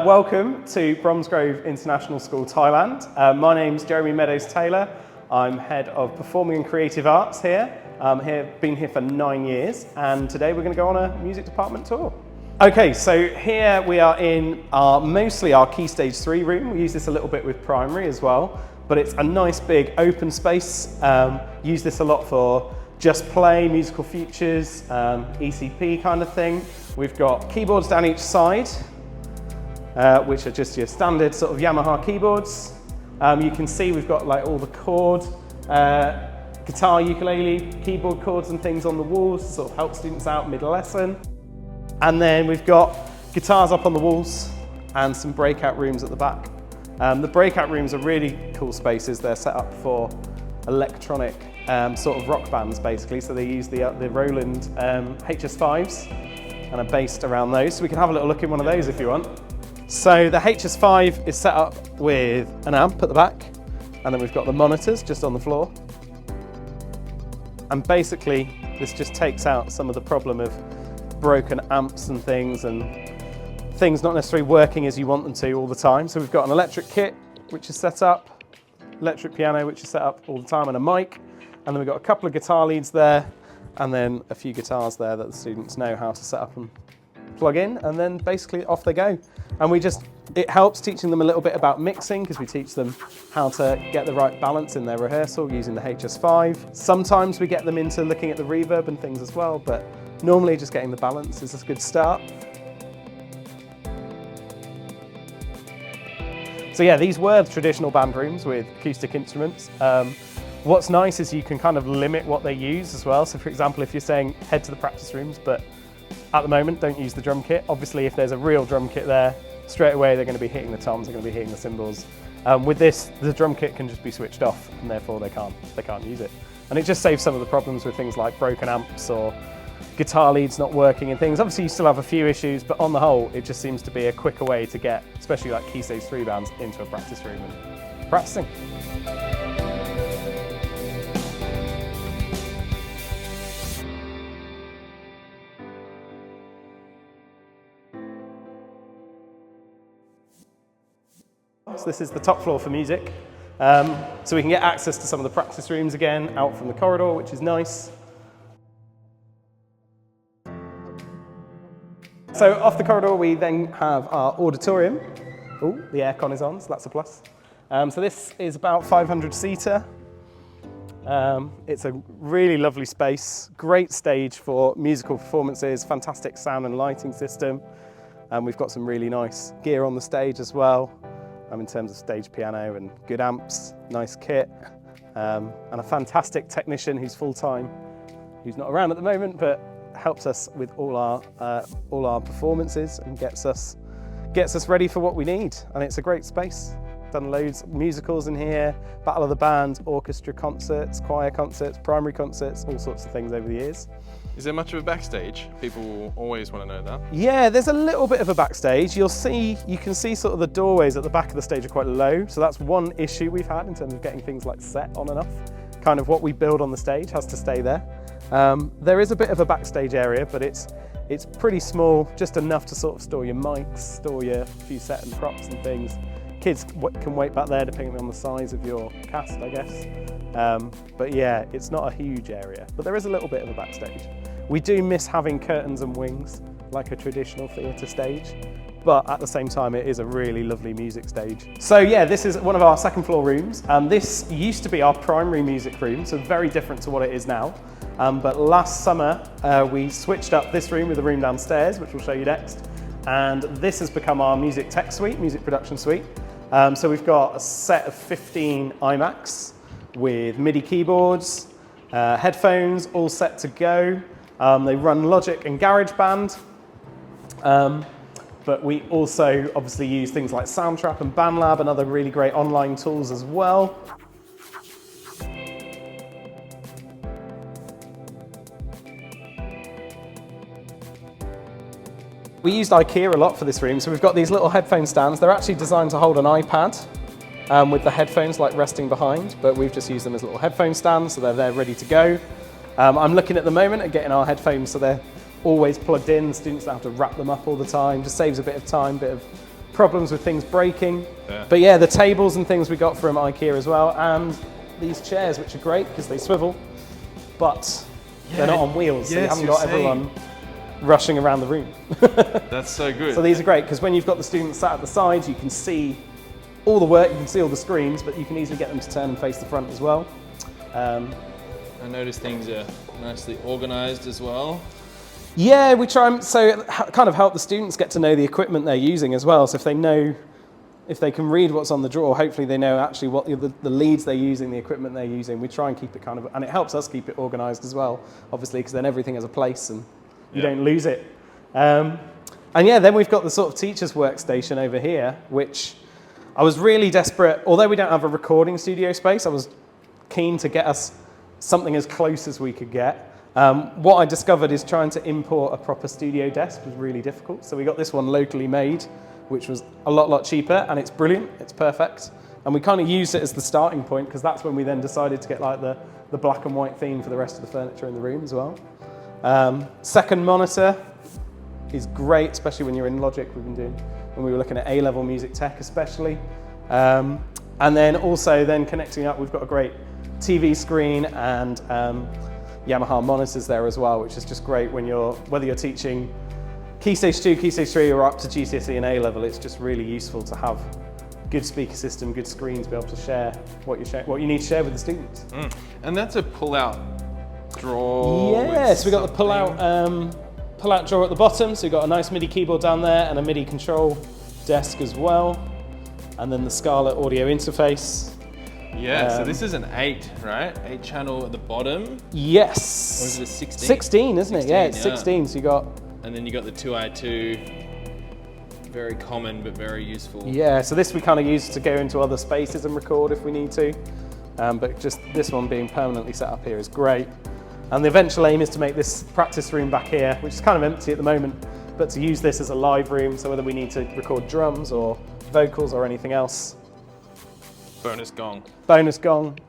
Welcome to Bromsgrove International School, Thailand. My name's Jeremy Meadows-Taylor. I'm Head of Performing and Creative Arts here. Been here for 9 years, and today we're going to go on a music department tour. Okay, so here we are in mostly our Key Stage 3 room. We use this a little bit with primary as well, but it's a nice big open space. Use this a lot for Just Play, musical futures, ECP kind of thing. We've got keyboards down each side, which are just your standard sort of Yamaha keyboards. You can see we've got like all the chord, guitar, ukulele, keyboard chords and things on the walls to sort of help students out mid-lesson. And then we've got guitars up on the walls and some breakout rooms at the back. The breakout rooms are really cool spaces. They're set up for electronic sort of rock bands basically. So they use the Roland HS5s and are based around those. So we can have a little look in one of those if you want. So the HS5 is set up with an amp at the back, and then we've got the monitors just on the floor. And basically this just takes out some of the problem of broken amps and things not necessarily working as you want them to all the time. So we've got an electric kit which is set up, electric piano which is set up all the time, and a mic. And then we've got a couple of guitar leads there, and then a few guitars there that the students know how to set up and plug in, and then basically off they go. And it helps teaching them a little bit about mixing, because we teach them how to get the right balance in their rehearsal using the HS5. Sometimes we get them into looking at the reverb and things as well, but normally just getting the balance is a good start. So yeah, these were the traditional band rooms with acoustic instruments. What's nice is you can kind of limit what they use as well. So for example, if you're saying head to the practice rooms, but at the moment don't use the drum kit. Obviously if there's a real drum kit there, straight away they're going to be hitting the toms, they're going to be hitting the cymbals. With this, the drum kit can just be switched off, and therefore they can't use it. And it just saves some of the problems with things like broken amps or guitar leads not working and things. Obviously you still have a few issues, but on the whole it just seems to be a quicker way to get, especially like Key Stage 3 bands, into a practice room and practicing. So this is the top floor for music. So we can get access to some of the practice rooms again, out from the corridor, which is nice. So off the corridor we then have our auditorium. Oh, the aircon is on, so that's a plus. So this is about 500-seater. It's a really lovely space, great stage for musical performances, fantastic sound and lighting system. We've got some really nice gear on the stage as well, in terms of stage piano and good amps, nice kit, and a fantastic technician who's full-time, who's not around at the moment, but helps us with all our performances and gets us ready for what we need. And it's a great space. Done loads of musicals in here, Battle of the Band, orchestra concerts, choir concerts, primary concerts, all sorts of things over the years. Is there much of a backstage? People always want to know that. Yeah, there's a little bit of a backstage. You can see sort of the doorways at the back of the stage are quite low, so that's one issue we've had in terms of getting things like set on and off. Kind of what we build on the stage has to stay there. There is a bit of a backstage area, but it's pretty small, just enough to sort of store your mics, store your few set and props and things. Kids can wait back there depending on the size of your cast, I guess. But yeah, it's not a huge area, but there is a little bit of a backstage. We do miss having curtains and wings like a traditional theatre stage, but at the same time it is a really lovely music stage. So yeah, this is one of our second floor rooms. This used to be our primary music room, so very different to what it is now. But last summer we switched up this room with a room downstairs, which we'll show you next. And this has become our music tech suite, music production suite. So we've got a set of 15 iMacs with MIDI keyboards, headphones all set to go. They run Logic and GarageBand. But we also obviously use things like Soundtrap and BandLab and other really great online tools as well. We used IKEA a lot for this room, so we've got these little headphone stands. They're actually designed to hold an iPad with the headphones like resting behind, but we've just used them as little headphone stands, so they're there ready to go. I'm looking at the moment at getting our headphones so they're always plugged in. The students don't have to wrap them up all the time. Just saves a bit of time, bit of problems with things breaking. Yeah. But yeah, the tables and things we got from IKEA as well, and these chairs, which are great because they swivel, but they're not on wheels, so you haven't got everyone rushing around the room. That's so good. So these are great because when you've got the students sat at the sides, you can see all the work, you can see all the screens, but you can easily get them to turn and face the front as well. I noticed things are nicely organized as well. Yeah, we try and kind of help the students get to know the equipment they're using as well. So if they can read what's on the drawer, hopefully they know actually what the leads they're using, the equipment they're using. We try and keep it and it helps us keep it organized as well, obviously, because then everything has a place and you don't lose it. And yeah, then we've got the sort of teacher's workstation over here, which I was really desperate. Although we don't have a recording studio space, I was keen to get us something as close as we could get. What I discovered is trying to import a proper studio desk was really difficult. So we got this one locally made, which was a lot cheaper, and it's brilliant, it's perfect. And we kind of used it as the starting point, because that's when we then decided to get like the black and white theme for the rest of the furniture in the room as well. Second monitor is great, especially when you're in Logic, we've been doing, when we were looking at A-level music tech especially. And then also then connecting up, we've got a great TV screen and Yamaha monitors there as well, which is just great when whether you're teaching Key Stage 2, Key Stage 3 or up to GCSE and A-level, it's just really useful to have good speaker system, good screens, be able to share what you need to share with the students. And that's a pull-out drawer. Yes, we got the pull-out drawer at the bottom, so we've got a nice MIDI keyboard down there and a MIDI control desk as well. And then the Scarlett audio interface. Yeah, so this is an 8, right? 8 channel at the bottom. Yes. Or is it a 16? 16, isn't it? Yeah, it's 16. So you got. And then you got the 2i2. Very common, but very useful. Yeah, so this we kind of use to go into other spaces and record if we need to. But just this one being permanently set up here is great. And the eventual aim is to make this practice room back here, which is kind of empty at the moment, but to use this as a live room. So whether we need to record drums or vocals or anything else. Bonus gong. Bonus gong.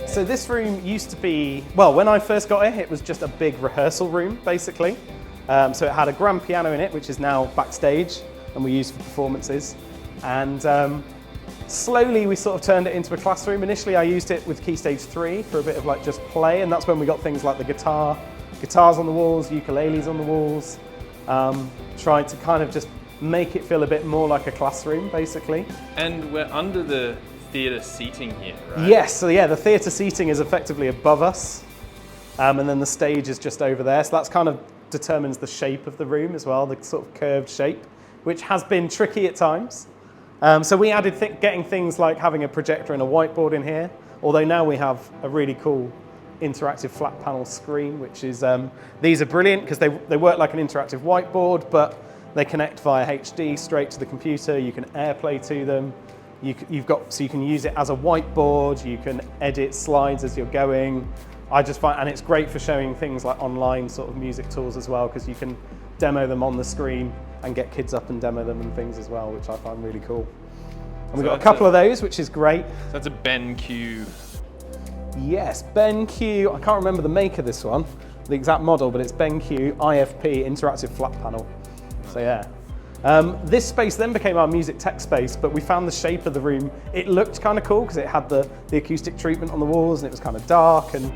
So this room used to be, well, when I first got here, it was just a big rehearsal room, basically. So it had a grand piano in it, which is now backstage, and we use for performances. And slowly we sort of turned it into a classroom. Initially I used it with Key Stage 3 for a bit of like just play, and that's when we got things like the guitars on the walls, ukuleles on the walls. Tried to kind of just make it feel a bit more like a classroom, basically. And we're under the theatre seating here, right? Yes, so yeah, the theatre seating is effectively above us, and then the stage is just over there. So that's kind of determines the shape of the room as well, the sort of curved shape, which has been tricky at times. So we added getting things like having a projector and a whiteboard in here, although now we have a really cool interactive flat panel screen, which is, these are brilliant because they work like an interactive whiteboard, but they connect via HD straight to the computer. You can AirPlay to them. So you can use it as a whiteboard, you can edit slides as you're going. I just find, and it's great for showing things like online sort of music tools as well, because you can demo them on the screen and get kids up and demo them and things as well, which I find really cool. And we've got a couple of those, which is great. So that's a BenQ. Yes, BenQ, I can't remember the make of this one, the exact model, but it's BenQ IFP Interactive Flat Panel. So yeah. This space then became our music tech space, but we found the shape of the room. It looked kind of cool because it had the acoustic treatment on the walls and it was kind of dark, and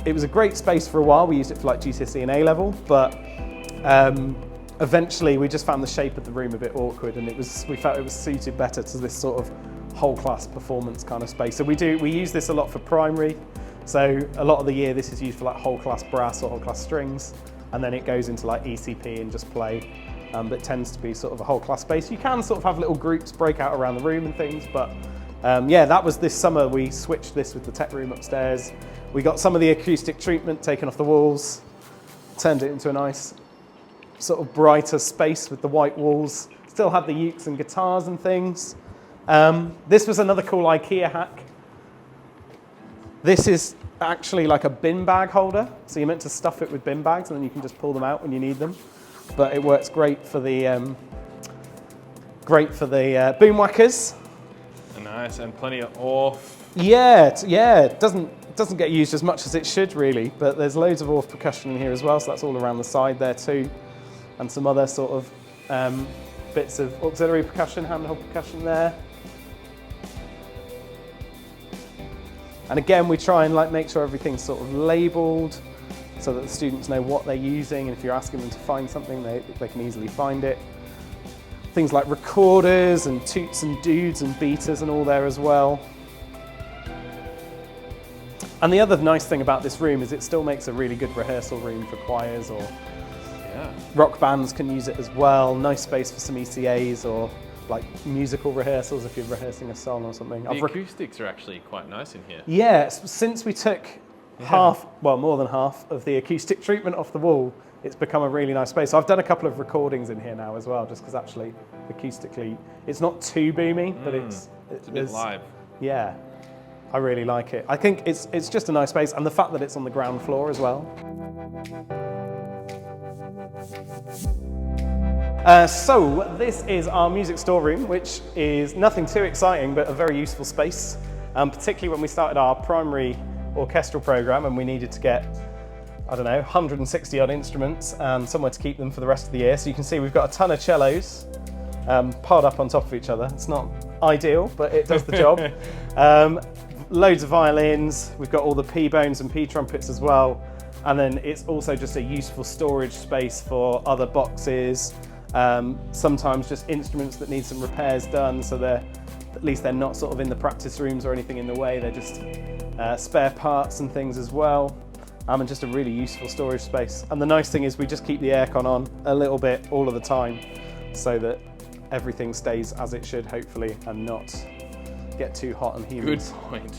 it was a great space for a while. We used it for like GCSE and A-level, but eventually we just found the shape of the room a bit awkward, and we felt it was suited better to this sort of whole class performance kind of space. So we use this a lot for primary. So a lot of the year this is used for like whole class brass or whole class strings, and then it goes into like ECP and just play. But it tends to be sort of a whole class space. You can sort of have little groups break out around the room and things, but yeah, that was this summer we switched this with the tech room upstairs. We got some of the acoustic treatment taken off the walls, turned it into a nice sort of brighter space with the white walls. Still had the ukes and guitars and things. This was another cool IKEA hack. This is actually like a bin bag holder. So you're meant to stuff it with bin bags and then you can just pull them out when you need them. But it works great for the boom whackers. Nice, and plenty of ORF. Yeah, it doesn't get used as much as it should really, but there's loads of ORF percussion in here as well, so that's all around the side there too. And some other sort of bits of auxiliary percussion, handheld percussion there. And again, we try and make sure everything's sort of labelled so that the students know what they're using, and if you're asking them to find something, they can easily find it. Things like recorders and toots and dudes and beaters and all there as well. And the other nice thing about this room is it still makes a really good rehearsal room for choirs, or rock bands can use it as well. Nice space for some ECAs or like musical rehearsals if you're rehearsing a song or something. The acoustics are actually quite nice in here. Yeah, since we took more than half of the acoustic treatment off the wall, it's become a really nice space. So I've done a couple of recordings in here now as well, just because actually acoustically it's not too boomy, but it's a bit live. Yeah, I really like it. I think it's just a nice space, and the fact that it's on the ground floor as well. So this is our music storeroom, which is nothing too exciting, but a very useful space, particularly when we started our primary orchestral program and we needed to get, 160 odd instruments and somewhere to keep them for the rest of the year. So you can see we've got a ton of cellos piled up on top of each other. It's not ideal, but it does the job. Loads of violins. We've got all the P-bones and P-trumpets as well. And then it's also just a useful storage space for other boxes. Sometimes just instruments that need some repairs done, so at least they're not sort of in the practice rooms or anything in the way. They're just spare parts and things as well. And just a really useful storage space. And the nice thing is we just keep the aircon on a little bit all of the time so that everything stays as it should, hopefully, and not get too hot and humid. Good point.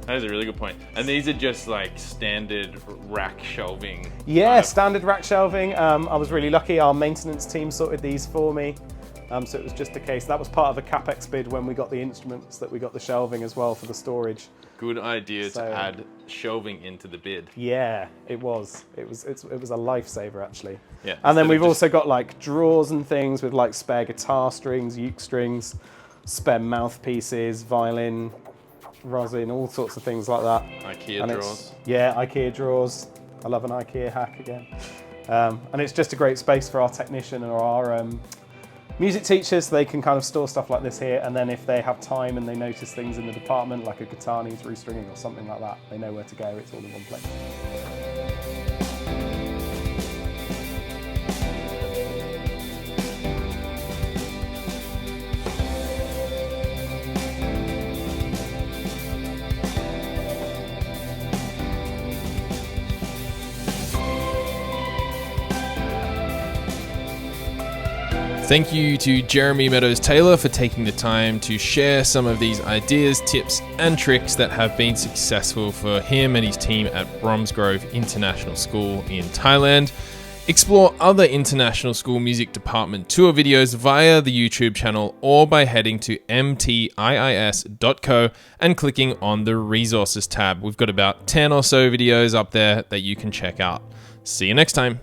That is a really good point. And these are just like standard rack shelving. Yeah, standard rack shelving. I was really lucky. Our maintenance team sorted these for me. So it was just a case, that was part of a CapEx bid when we got the instruments, that we got the shelving as well for the storage. Good idea to add shelving into the bid. Yeah, it was. It was a lifesaver actually. Yeah. And then we've also got like drawers and things with like spare guitar strings, uke strings, spare mouthpieces, violin, rosin, all sorts of things like that. IKEA drawers. Yeah, IKEA drawers. I love an IKEA hack again. And it's just a great space for our technician or our music teachers. They can kind of store stuff like this here, and then if they have time and they notice things in the department, like a guitar needs restringing or something like that, they know where to go. It's all in one place. Thank you to Jeremy Meadows-Taylor for taking the time to share some of these ideas, tips, and tricks that have been successful for him and his team at Bromsgrove International School in Thailand. Explore other international school music department tour videos via the YouTube channel or by heading to mtiis.co and clicking on the resources tab. We've got about 10 or so videos up there that you can check out. See you next time.